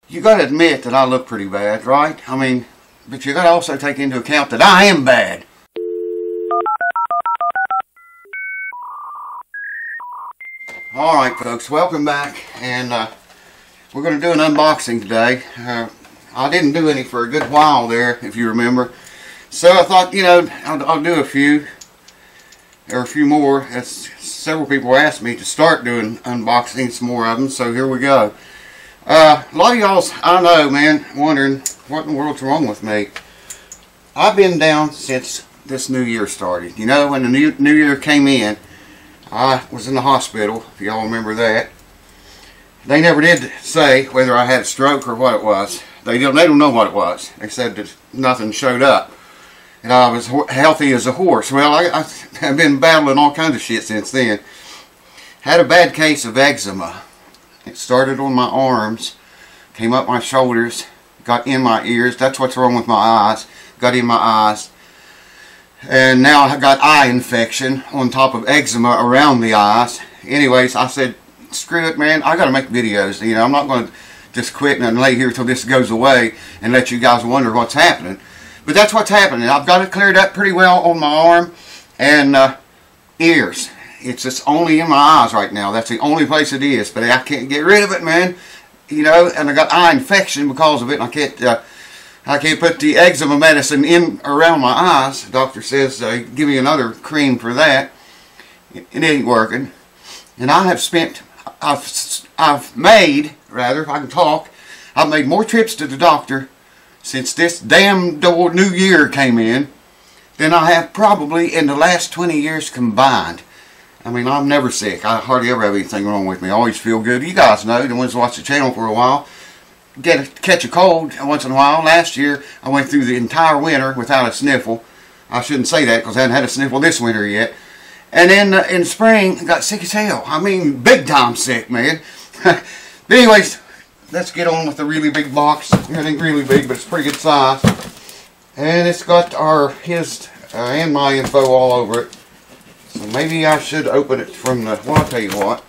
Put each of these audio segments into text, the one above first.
You got to admit that I look pretty bad, right? I mean, but you got to also take into account that I am bad. Alright folks, welcome back, and we're going to do an unboxing today. I didn't do any for a good while there, if you remember. So I thought, you know, I'll do a few, or a few more. As several people asked me to start doing unboxing, some more of them, so here we go. A lot of y'all's, I know, man, wondering what in the world's wrong with me. I've been down since this new year started. You know, when the new year came in, I was in the hospital, if y'all remember that. They never did say whether I had a stroke or what it was. They don't know what it was. They said that nothing showed up. And I was healthy as a horse. Well, I've been battling all kinds of shit since then. Had a bad case of eczema. It started on my arms, came up my shoulders, got in my ears. That's what's wrong with my eyes. Got in my eyes. And now I got eye infection on top of eczema around the eyes. Anyways, I said, screw it, man. I got to make videos. You know, I'm not going to just quit and lay here till this goes away and let you guys wonder what's happening. But that's what's happening. I've got it cleared up pretty well on my arm and ears. It's just only in my eyes right now. That's the only place it is. But I can't get rid of it, man. You know, and I got eye infection because of it. And I can't put the eczema medicine in around my eyes. The doctor says, give me another cream for that. It ain't working. And I have spent, I've made, rather, if I can talk, I've made more trips to the doctor since this damn new year came in than I have probably in the last 20 years combined. I mean, I'm never sick. I hardly ever have anything wrong with me. I always feel good. You guys know, the ones who watch the channel for a while, catch a cold once in a while. Last year, I went through the entire winter without a sniffle. I shouldn't say that because I hadn't had a sniffle this winter yet. And then in spring, I got sick as hell. I mean, big time sick, man. But anyways, let's get on with the really big box. It ain't really big, but it's pretty good size. And it's got his and my info all over it. So maybe I should open it from the, well, I'll tell you what.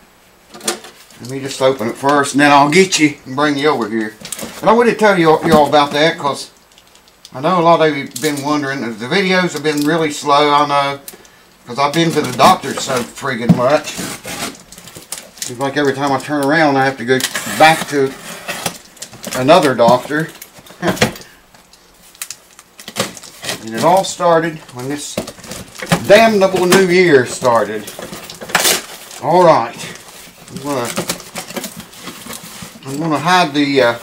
Let me just open it first, and then I'll get you and bring you over here. And I wanted to tell you all about that, because I know a lot of you have been wondering. The videos have been really slow, I know, because I've been to the doctor so friggin' much. Seems like every time I turn around, I have to go back to another doctor. And it all started when this damnable new year started. Alright. I'm gonna hide the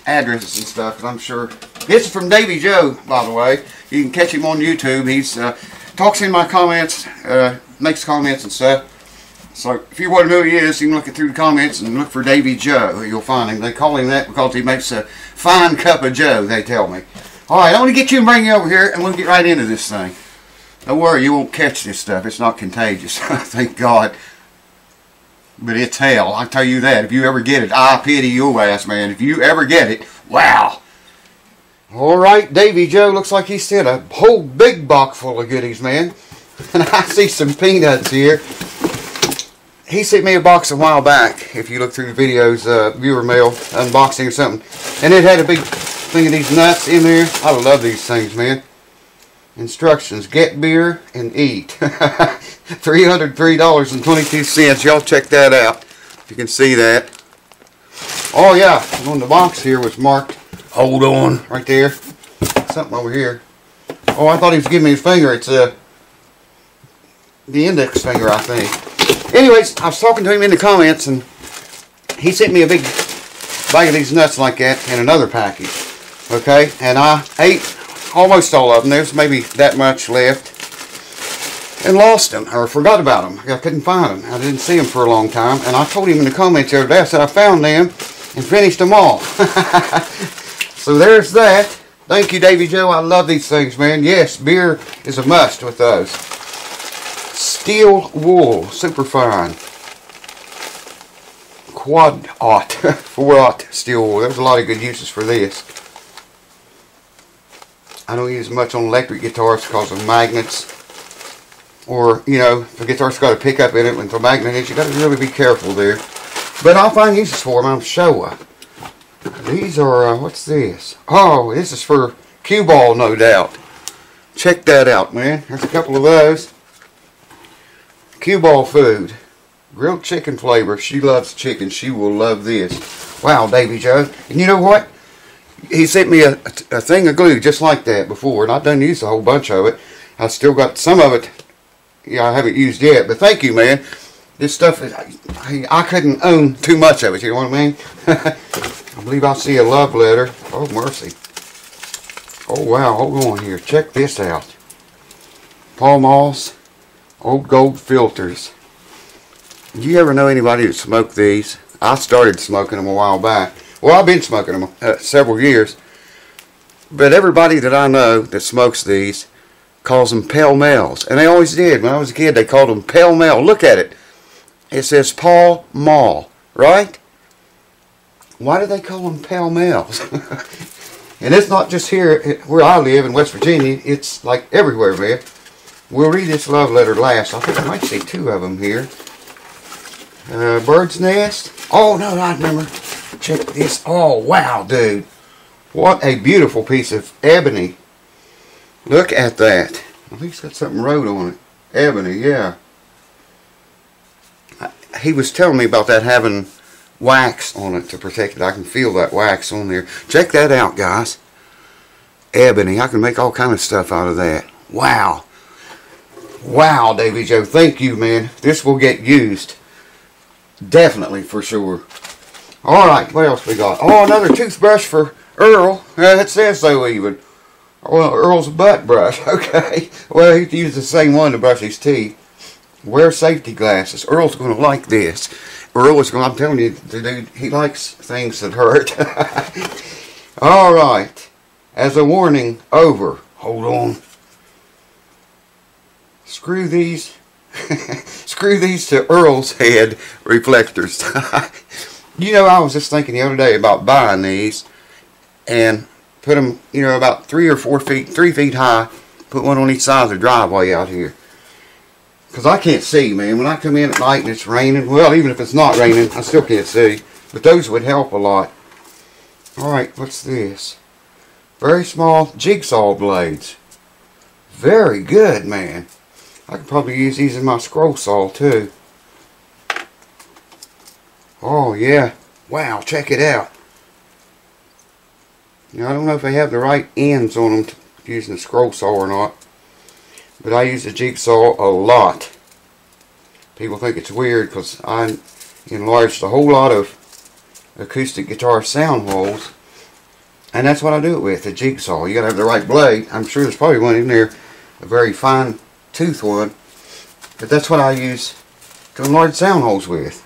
addresses and stuff, because I'm sure this is from Daveyjo, by the way. You can catch him on YouTube. He's talks in my comments, makes comments and stuff. So if you want to know who he is, you can look through the comments and look for Daveyjo. You'll find him. They call him that because he makes a fine cup of joe, they tell me. Alright, I want to get you and bring you over here, and we'll get right into this thing. Don't worry, you won't catch this stuff. It's not contagious. Thank God. But it's hell, I tell you that. If you ever get it, I pity your ass, man. If you ever get it, wow. Alright, Daveyjo looks like he sent a whole big box full of goodies, man. And I see some peanuts here. He sent me a box a while back, if you look through the videos, viewer mail, unboxing or something. And it had a big thing of these nuts in there. I love these things, man. Instructions: get beer and eat. $303.22. Y'all check that out if you can see that. Oh yeah, on the box here was marked, hold on, right there. Something over here. Oh, I thought he was giving me his finger. It's the index finger, I think. Anyways, I was talking to him in the comments, and he sent me a big bag of these nuts like that and another package. Okay, and I ate almost all of them. There's maybe that much left. And lost them, or forgot about them. I couldn't find them. I didn't see them for a long time. And I told him in the comments the other day, I said I found them and finished them all. So there's that. Thank you, Daveyjo. I love these things, man. Yes, beer is a must with those. Steel wool, super fine. Quad-aught, 4-aught steel wool. There's a lot of good uses for this. I don't use much on electric guitars because of magnets. Or, you know, if a guitar's got a pickup in it with a magnet in it, you got to really be careful there. But I'll find uses for them, I'm sure. These are, what's this? Oh, this is for cue ball, no doubt. Check that out, man. There's a couple of those. Cue ball food. Grilled chicken flavor. She loves chicken. She will love this. Wow, Daveyjo. And you know what? He sent me a thing of glue just like that before, and I've done use a whole bunch of it. I still got some of it. Yeah, I haven't used yet, but thank you, man. This stuff, I couldn't own too much of it, you know what I mean? I believe I see a love letter. Oh, mercy. Oh, wow, hold on here. Check this out. Pall Malls Old Gold Filters. Do you ever know anybody that smoked these? I started smoking them a while back. Well, I've been smoking them several years. But everybody that I know that smokes these calls them Pall Malls. And they always did. When I was a kid, they called them Pall Mall. Look at it. It says Pall Mall, right? Why do they call them Pall Malls? And it's not just here where I live in West Virginia. It's like everywhere, man. We'll read this love letter last. I think I might see two of them here. Bird's nest. Oh, no, I remember. Check this. Oh, wow, dude. What a beautiful piece of ebony. Look at that. I think it's got something wrote on it. Ebony, yeah. He was telling me about that having wax on it to protect it. I can feel that wax on there. Check that out, guys. Ebony. I can make all kind of stuff out of that. Wow. Wow, Daveyjo. Thank you, man. This will get used. Definitely, for sure. Alright, what else we got? Oh, another toothbrush for Earl. It says so even. Well, Earl's butt brush. Okay. Well, he used the same one to brush his teeth. Wear safety glasses. Earl's going to like this. Earl is going to, I'm telling you, the dude, he likes things that hurt. Alright. As a warning, over. Hold on. Screw these. Screw these to Earl's head reflectors. You know, I was just thinking the other day about buying these and put them, you know, about 3 or 4 feet, 3 feet high. Put one on each side of the driveway out here. Because I can't see, man. When I come in at night and it's raining, well, even if it's not raining, I still can't see. But those would help a lot. Alright, what's this? Very small jigsaw blades. Very good, man. I could probably use these in my scroll saw, too. Oh, yeah. Wow, check it out. Now, I don't know if they have the right ends on them to using the scroll saw or not. But I use the jigsaw a lot. People think it's weird because I enlarged a whole lot of acoustic guitar sound holes. And that's what I do it with, the jigsaw. You gotta have the right blade. I'm sure there's probably one in there, a very fine tooth one. But that's what I use to enlarge sound holes with.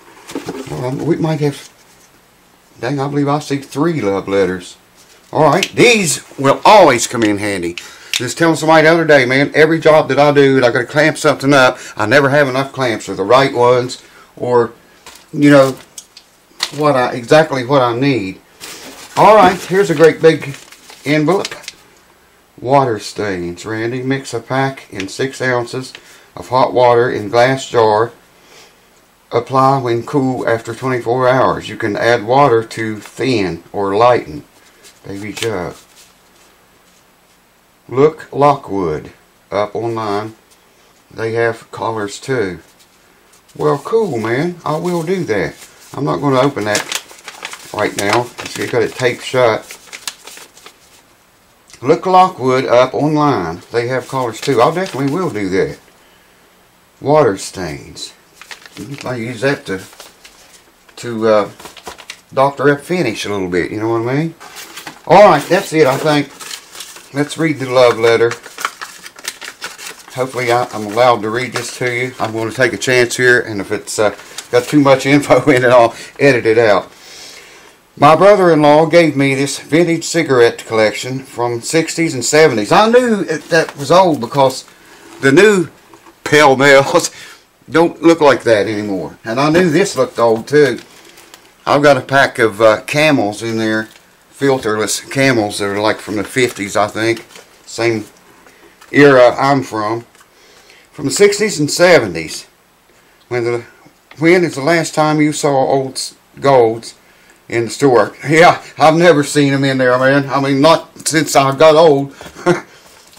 Well, we might have, dang, I believe I see 3 love letters. Alright, these will always come in handy. Just telling somebody the other day, man, every job that I do and I got to clamp something up, I never have enough clamps or the right ones or, you know, exactly what I need. Alright, here's a great big envelope. Water stains. Randy, mix a pack in 6 ounces of hot water in glass jar. Apply when cool after 24 hours. You can add water to thin or lighten. Daveyjo. Look Lockwood up online. They have collars too. Well, cool, man. I will do that. I'm not going to open that right now. See, I got it taped shut. Look Lockwood up online. They have collars too. I definitely will do that. Water stains. I use that to doctor up finish a little bit. You know what I mean? Alright, that's it, I think. Let's read the love letter. Hopefully I'm allowed to read this to you. I'm going to take a chance here, and if it's got too much info in it, I'll edit it out. My brother-in-law gave me this vintage cigarette collection from 60s and 70s. I knew that was old because the new Pall Malls don't look like that anymore. And I knew this looked old too. I've got a pack of Camels in there. Filterless Camels that are like from the 50s, I think. Same era I'm from. From the 60s and 70s. When is the last time you saw old golds in the store. Yeah, I've never seen them in there, man. I mean, not since I got old.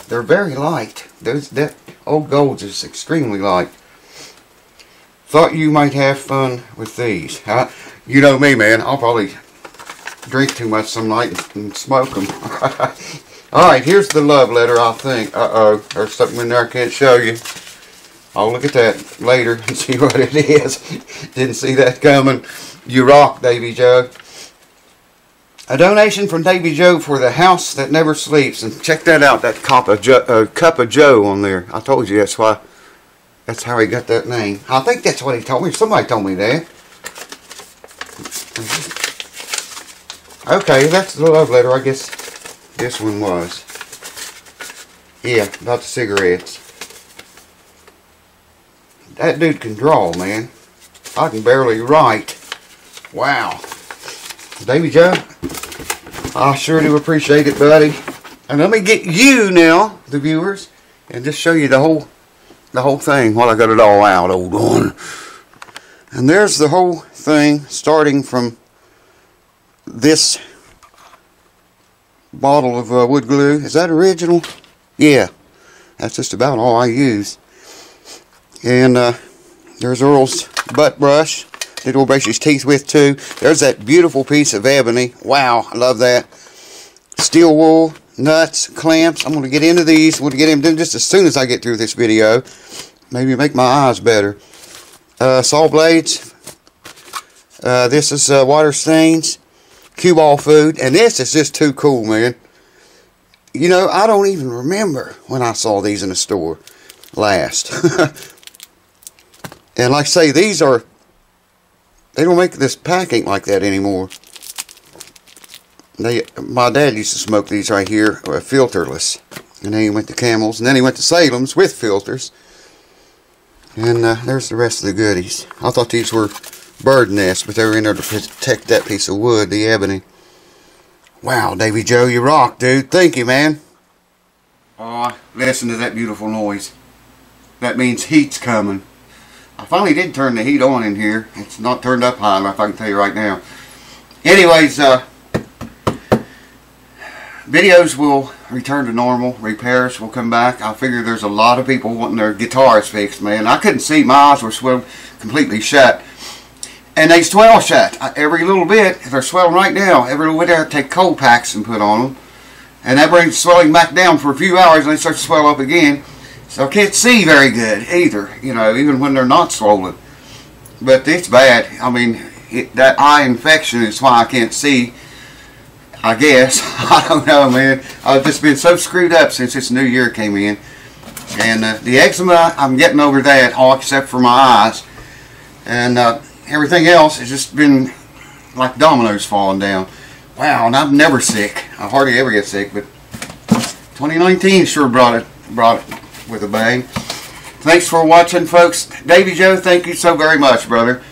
They're very light. That old golds is extremely light. Thought you might have fun with these. You know me, man. I'll probably drink too much some night and smoke them. Alright, here's the love letter, I think. Uh-oh, there's something in there I can't show you. I'll look at that later and see what it is. Didn't see that coming. You rock, Daveyjo. A donation from Daveyjo for the house that never sleeps. And check that out, that cup of Joe on there. I told you that's why. That's how he got that name. I think that's what he told me. Somebody told me that. Okay, that's the love letter. I guess this one was. Yeah, about the cigarettes. That dude can draw, man. I can barely write. Wow. Daveyjo, I sure do appreciate it, buddy. And let me get you now, the viewers, and just show you the whole thing while I got it all out, old one. And there's the whole thing, starting from this bottle of wood glue. Is that original? Yeah, that's just about all I use. And there's Earl's butt brush that he'll brush his teeth with too. There's that beautiful piece of ebony. Wow, I love that. Steel wool, nuts, clamps. I'm going to get into these. I'm going to get them done just as soon as I get through this video. Maybe make my eyes better. Saw blades. This is water stains. Cue ball food. And this is just too cool, man. You know, I don't even remember when I saw these in the store last. And like I say, they don't make this packing like that anymore. My dad used to smoke these right here, filterless. And then he went to Camels, and then he went to Salem's with filters. And there's the rest of the goodies. I thought these were bird nests, but they were in there to protect that piece of wood, the ebony. Wow, Daveyjo, you rock, dude. Thank you, man. Oh, listen to that beautiful noise. That means heat's coming. I finally did turn the heat on in here. It's not turned up high enough, I can tell you right now. Anyways, videos will return to normal. Repairs will come back. I figure there's a lot of people wanting their guitars fixed, man. I couldn't see. My eyes were swelled completely shut. And they swell shut. Every little bit, they're swelling right now. Every little bit I take cold packs and put on them. And that brings swelling back down for a few hours and they start to swell up again. So I can't see very good either, you know, even when they're not swollen. But it's bad. I mean, that eye infection is why I can't see, I guess. I don't know, man. I've just been so screwed up since this new year came in. And the eczema, I'm getting over that, all except for my eyes. And everything else has just been like dominoes falling down. Wow, and I'm never sick. I hardly ever get sick, but 2019 sure brought it with a bang. Thanks for watching, folks. Daveyjo, thank you so very much, brother.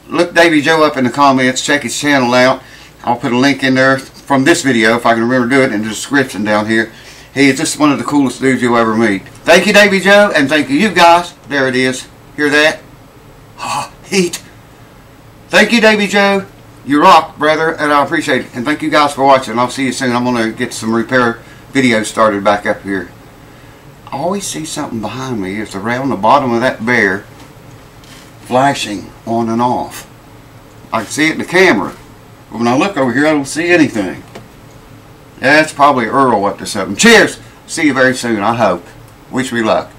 Look Daveyjo up in the comments. Check his channel out. I'll put a link in there from this video, if I can remember to do it, in the description down here. He is just one of the coolest dudes you'll ever meet. Thank you, Daveyjo, and thank you guys. There it is. Hear that? Oh, heat. Thank you, Daveyjo. You rock, brother, and I appreciate it. And thank you guys for watching. I'll see you soon. I'm going to get some repair videos started back up here. I always see something behind me. It's around the bottom of that bear, flashing on and off. I can see it in the camera. But when I look over here, I don't see anything. That's probably Earl up to something. Cheers! See you very soon, I hope. Wish me luck.